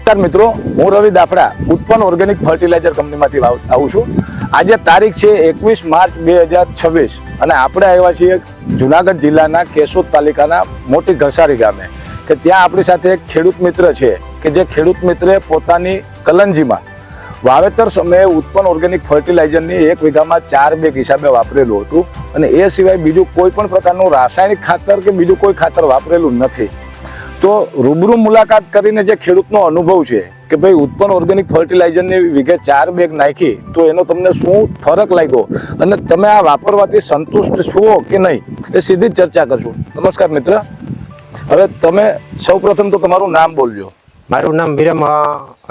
નમસ્કાર મિત્રો, હું રવિ દાફડા ઉત્પન્ન ઓર્ગેનિક ફર્ટિલાઇઝર કંપનીમાંથી આવું છું। આજે તારીખ છે 21 માર્ચ 2026 અને આપણે આવ્યા છીએ જુનાગઢ જિલ્લાના કેશોદ તાલુકાના મોટી ઘસારી ગામે કે ત્યાં આપણી સાથે એક ખેડૂત મિત્ર છે કે જે ખેડૂત મિત્રે પોતાની કલંજીમાં વાવેતર સમયે ઉત્પન્ન ઓર્ગેનિક ફર્ટિલાઇઝરની 1 વીઘામાં 4 બેગ હિસાબે વાપરેલું હતું અને એ સિવાય બીજું કોઈ પણ પ્રકારનું રાસાયણિક ખાતર કે બીજું કોઈ ખાતર વાપરેલું નથી। તો રૂબરૂ મુલાકાત કરીને જે ખેડૂતનો અનુભવ છે કે ભાઈ ઉત્પન્ન ઓર્ગેનિક ફર્ટિલાઇઝરની વીઘે 4 બેગ નાખી તો એનો તમને શું ફરક લાગ્યો અને તમે આ વાપરવાથી સંતુષ્ટ છો કે નહીં એ સીધી જ ચર્ચા કરશું। નમસ્કાર મિત્ર, હવે તમે સૌપ્રથમ તો તમારું નામ બોલજો। મારું નામ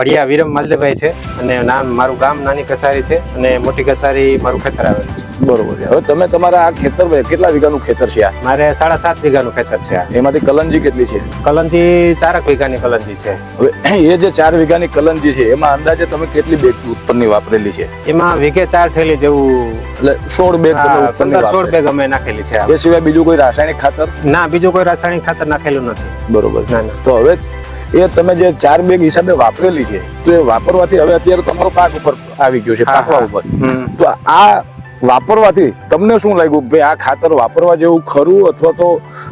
અડિયા વિરમ માલદેભાઈ છે અને મારું ગામ નાની કસારી છે અને મોટી કસારી મારું ખેતર આવેલું છે। બરોબર છે। હવે તમે તમારા આ ખેતર કેટલા વીઘાનું ખેતર છે? મારે 7.5 વીઘાનું ખેતર છે। એમાંથી કલંજી કેટલી છે? કલંજી 4 વીઘાની કલંજી છે। હવે એ જે 4 વીઘાની કલંજી છે એમાં અંદાજે તમે કેટલી બેગ ઉત્પન્નની વાપરેલી છે? એમાં વીઘે 4 થેલી જેવું એટલે 16 બેગ 16 બેગ અમે નાખેલી છે। એ સિવાય બીજું કોઈ રાસાયણિક ખાતર? ના, બીજું કોઈ રાસાયણિક ખાતર નાખેલું નથી। બરોબર છે। તો હવે એ તમે જે 4 બેગ હિસાબે વાપરેલી છે તો એ વાપરવાથી હવે અત્યારે તમારો પાક ઉપર આવી ગયો છે, પાકવા ઉપર, તો આ વાપરવાથી તમને શું લાગ્યું ભાઈ આ ખાતર વાપરવા જેવું ખરું અથવા તો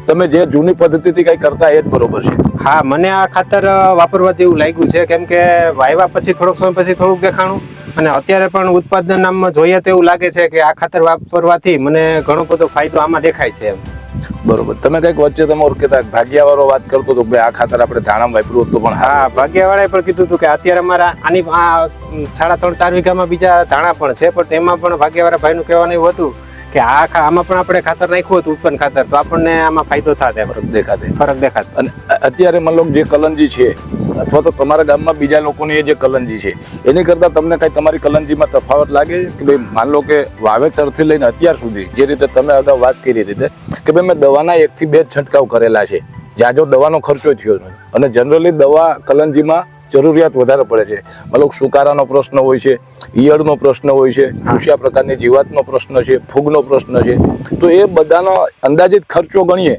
તમે જે જૂની પદ્ધતિથી કઈ કરતા એ જ બરોબર છે? હા, મને આ ખાતર વાપરવા જેવું લાગ્યું છે કેમ કે વાવ્યા પછી થોડોક સમય પછી થોડુંક દેખાણું અને અત્યારે પણ ઉત્પાદન નામમાં જોઈએ તો એવું લાગે છે કે આ ખાતર વાપરવાથી મને ઘણો બધો ફાયદો આમાં દેખાય છે। બરોબર। તમે કઈક વચ્ચે તમે ઓળખેતા ભાગ્યાવાળો વાત કરતો હતો કે આ ખાતર આપણે ધાણામાં વાપર્યું હતું પણ હા, ભાગ્યાવાળાએ પણ કીધું હતું કે અત્યારે અમારા આની 3.5-4 વીઘામાં બીજા ધાણા પણ છે પણ તેમાં પણ ભાગ્યાવાળા ભાઈનું કહેવાનું એવું હતું કે આમાં પણ આપણે ખાતર નાખ્યું હતું ઉત્પન્ન ખાતર તો આપણને આમાં ફાયદો થાય, ફરક દેખાતો। અને અત્યારે મતલબ જે કલંજી છે અથવા તો તમારા ગામમાં બીજા લોકોની જે કલંજી છે એની કરતા તમને કઈ તમારી કલંજીમાં તફાવત લાગે કે ભાઈ માન લો કે વાવેતરથી લઈને અત્યાર સુધી જે રીતે તમે અગાઉ વાત કરી રીતે કે ભાઈ મેં દવાના 1 થી 2 છંટકાવ કરેલા છે, જાજો દવાનો ખર્ચો થયો છે અને જનરલી દવા કલંજીમાં જરૂરિયાત વધારે પડે છે, મતલબ સુકારાનો પ્રશ્ન હોય છે, ઈયળનો પ્રશ્ન હોય છે, ચૂસ્યા પ્રકારની જીવાતનો પ્રશ્ન છે, ફૂગનો પ્રશ્ન છે, તો એ બધાનો અંદાજિત ખર્ચો ગણીએ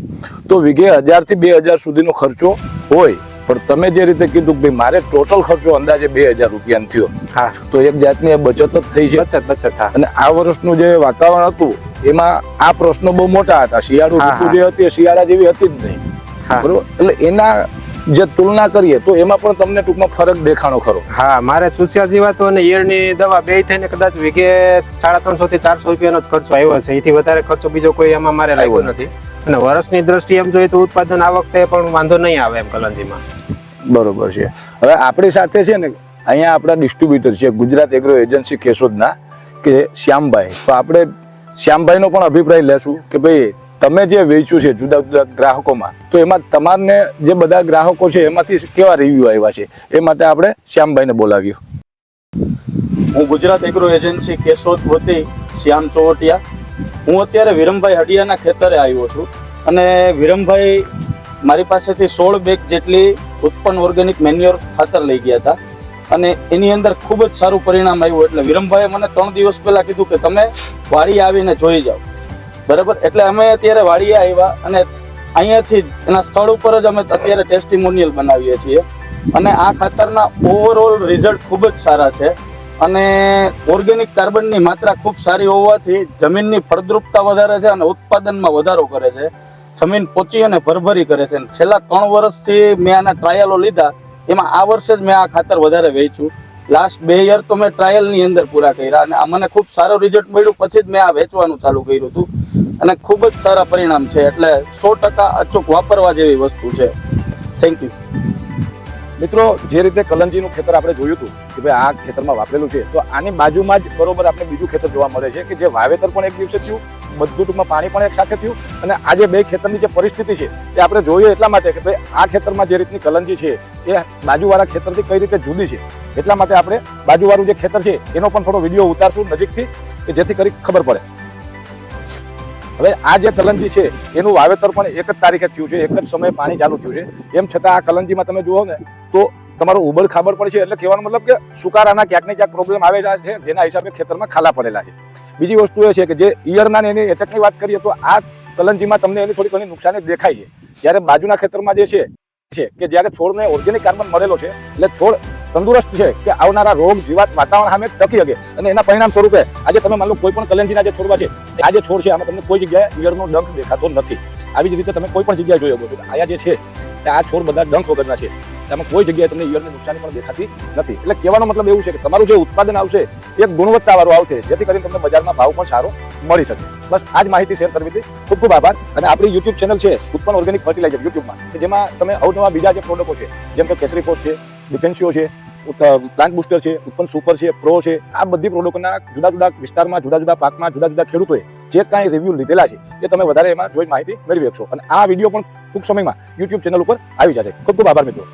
તો વીઘે 1000 થી 2000 સુધીનો ખર્ચો હોય પણ તમે જે રીતે કીધું કે મારે ટોટલ ખર્ચો અંદાજે 2000 રૂપિયાનો થયો, હા, તો એક જાતની બચત જ થઈ છે। બચત અને આ વર્ષનું જે વાતાવરણ હતું એમાં આ પ્રશ્નો બહુ મોટા હતા, શિયાળુ ઋતુ જે હતી શિયાળા જેવી હતી જ નહીં, બરોબર? એટલે એના જે તુલના કરીએ તો એમાં પણ તમને ટૂંકમાં ફરક દેખાણો ખરો? હા, મારે ચૂસ્યા જીવાતો અને ઈયળની દવા બે થઈને કદાચ વીઘે 350 થી 400 રૂપિયાનો જ ખર્ચો આવ્યો છે, એથી વધારે ખર્ચો બીજો કોઈ એમાં મારે લાગ્યો નથી અને વર્ષની દ્રષ્ટિએ એમ જોઈએ તો ઉત્પાદન આ વખતે પણ વાંધો નહીં આવે એમ કલંજીમાં। બરોબર છે। હવે આપણી સાથે છે ને અહીંયા આપણા ડિસ્ટ્રીબ્યુટર છે ગુજરાત એગ્રો એજન્સી કેશોદના કે શ્યામભાઈ, તો આપણે શ્યામભાઈનો પણ અભિપ્રાય લેશું કે ભાઈ તમે જે વેચ્યું છે જુદા જુદા ગ્રાહકોમાં તો એમાં તમારને જે બધા ગ્રાહકો છે એમાંથી કેવા રિવ્યુ આવ્યા છે એ માટે આપણે શ્યામભાઈને બોલાવ્યું। હું ગુજરાત એગ્રો એજન્સી કેશોદ વતી શ્યામ ચોવટિયા, હું અત્યારે વિરમભાઈ હડિયાના ખેતરે આવ્યો છું અને વિરમભાઈ મારી પાસેથી 16 બેગ જેટલી ઉત્પન્ન ઓર્ગેનિક મેન્યુઅર ખાતર લઈ ગયા હતા અને એની અંદર ખૂબ જ સારું પરિણામ આવ્યું। એટલે વિરમભાઈએ મને 3 દિવસ પહેલા કીધું કે તમે વાડીએ આવીને જોઈ જાઓ, બરાબર? એટલે અમે અત્યારે વાડીએ આવ્યા અને અહીંયાથી જ એના સ્થળ ઉપર જ અમે અત્યારે ટેસ્ટિમોનિયલ બનાવીએ છીએ અને આ ખાતરના ઓવરઓલ રિઝલ્ટ ખૂબ જ સારા છે અને ઓર્ગેનિક કાર્બનની માત્રા ખૂબ સારી હોવાથી જમીનની ફળદ્રુપતા વધારે છે અને ઉત્પાદનમાં વધારો કરે છે, જમીન પોચી અને ભરભરી કરે છે। છેલ્લા 3 વર્ષથી મેં આના ટ્રાયલો લીધા, એમાં આ વર્ષે જ મેં આ ખાતર વધારે વેચ્યું। લાસ્ટ 2 યર તો મેં ટ્રાયલની અંદર પૂરા કર્યા અને આ મને ખૂબ સારું રિઝલ્ટ મળ્યું, પછી જ મેં આ વેચવાનું ચાલુ કર્યું હતું અને ખૂબ જ સારા પરિણામ છે। એટલે 100% અચૂક વાપરવા જેવી વસ્તુ છે। Thank you. મિત્રો, જે રીતે કલંજીનું ખેતર આપણે જોયું હતું કે ભાઈ આ ખેતરમાં વાપરેલું છે તો આની બાજુમાં જ બરોબર આપણે બીજું ખેતર જોવા મળે છે કે જે વાવેતર પણ એક દિવસે થયું, બધું ટૂંકમાં પાણી પણ એક સાથે થયું અને આ જે 2 ખેતરની જે પરિસ્થિતિ છે એ આપણે જોઈએ એટલા માટે કે ભાઈ આ ખેતરમાં જે રીતની કલંજી છે એ બાજુવાળા ખેતરથી કઈ રીતે જુદી છે, એટલા માટે આપણે બાજુવાળું જે ખેતર છે એનો પણ થોડો વિડીયો ઉતારશું નજીકથી કે જેથી કરી ખબર પડે। હવે આ જે કલંજી છે એનું વાવેતર પણ 1 જ તારીખે થયું છે, 1 જ સમયે પાણી ચાલુ થયું છે, એમ છતાં આ કલંજીમાં તમે જુઓ ને તો તમારો ઉબડ ખાબડ પણ છે, એટલે કહેવાનો મતલબ કે સુકારાના ક્યાંક ને ક્યાંક પ્રોબ્લેમ આવેલા છે જેના હિસાબે ખેતરમાં ખાલા પડેલા છે। બીજી વસ્તુ એ છે કે જે ઈયળના એની એટેકની વાત કરીએ તો આ કલંજીમાં તમને એની થોડી ઘણી નુકસાની દેખાય છે, જ્યારે બાજુના ખેતરમાં જે છે છે કે જ્યારે છોડને ઓર્ગેનિક કાર્બન મળેલો છે એટલે છોડ તંદુરસ્ત છે કે આવનારા રોગ જીવાત વાતાવરણ સામે ટકી શકે અને એના પરિણામ સ્વરૂપે આજે તમે માનો કોઈ પણ કલેન્જીના જે છોડવા છે આ જે છોડ છે આમાં તમને કોઈ જગ્યાએ ઈયળનો ડંખ દેખાતો નથી. આવી જ રીતે તમે કોઈ પણ જગ્યાએ જોઈ શકો છો આયા જે છે આ છોડ બધા ડંખ વગરના છે, એમાં કોઈ જગ્યાએ તમને ઈયળની નુકસાની પણ દેખાતી નથી. એટલે કહેવાનો મતલબ એવું છે કે તમારું જે ઉત્પાદન આવશે એ ગુણવત્તાવાળું આવશે જેથી કરીને તમને બજારમાં ભાવ પણ સારો મળી શકે. બસ આ જ માહિતી શેર કરવી હતી. ખૂબ ખૂબ આભાર. અને આપણી યુટ્યુબ ચેનલ છે ઉત્પન્ન ઓર્ગેનિક ફર્ટિલાઇઝર યુટ્યુબમાં કે જેમાં તમે અવનવા બીજા જે પ્રોડક્ટો છે જેમ કે કેસરી ફોર્સ છે, ડિફેન્સિયો છે, પ્લાન્ટ બુસ્ટર છે, ઉત્પન્ન સુપર છે, પ્રો છે, આ બધી પ્રોડક્ટના જુદા જુદા વિસ્તારમાં જુદા જુદા પાકમાં જુદા જુદા ખેડૂતોએ જે કાંઈ રિવ્યૂ લીધેલા છે એ તમે વધારે એમાં જોઈ માહિતી મેળવી શકશો. અને આ વિડીયો પણ ટૂંક સમયમાં યુટ્યુબ ચેનલ ઉપર આવી જશે. ખૂબ ખૂબ આભાર મિત્રો.